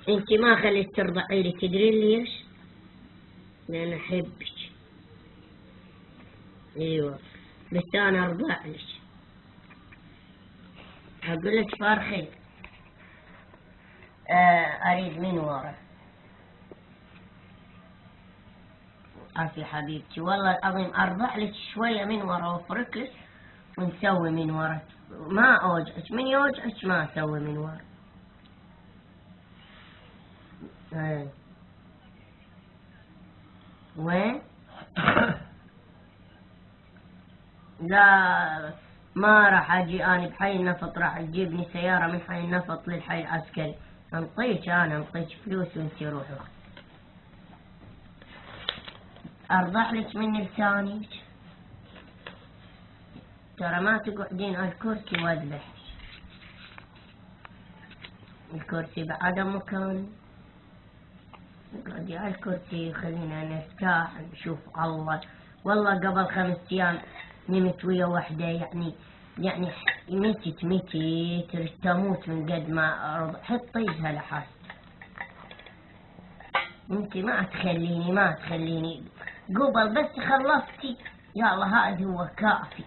انت ما خليت ترضعي لي، تدرين ليش؟ لان احبك. ايوه بس انا ارضع لك. اقول لك فارخي، اريد من ورا. عافية حبيبتي، والله العظيم ارضع لك شوية من ورا وافرك لك ونسوي من ورا. ما اوجعك، من يوجعك ما اسوي من ورا. وين؟ لا ما راح اجي انا بحي النفط، راح تجيبني سيارة من حي النفط للحي العسكري. انطيك فلوس وانتي روحي. ارضع لك من لسانك، ترى ما تقعدين على الكرسي واذبح. الكرسي بعد مكان، اقعدي على الكرسي خلينا نرتاح نشوف الله. والله قبل 5 أيام نمت ويا وحدة، يعني متت تموت من قد ما أرض. حطيها لحد انت ما تخليني قبل بس خلصتي. يا الله هذا هو كافي.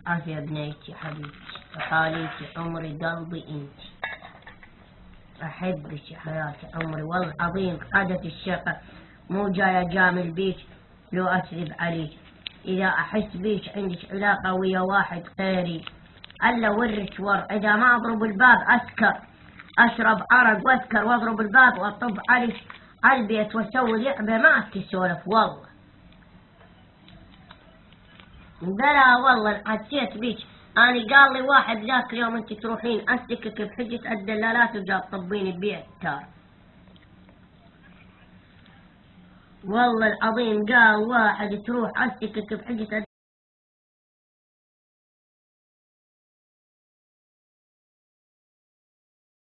عافية بنيتي حبيبتي، حاليتي عمري قلبي انت. احبك يا حياتي عمري، والله العظيم عادة الشقة مو جاي اجامل بيك لو اكذب عليك. اذا احس بيك عندك علاقة ويا واحد غيري الا ورك ور. اذا ما اضرب الباب اسكر، اشرب عرق واسكر واضرب الباب واطب عليك على البيت واسوي لعبة ما تسولف. والله بلا والله حسيت بيك. أنا قال لي واحد ذاك اليوم أنت تروحين أسلكك بحجة الدلالات وجا تطبين تبيع التار. والله العظيم قال واحد تروح أسلكك بحجة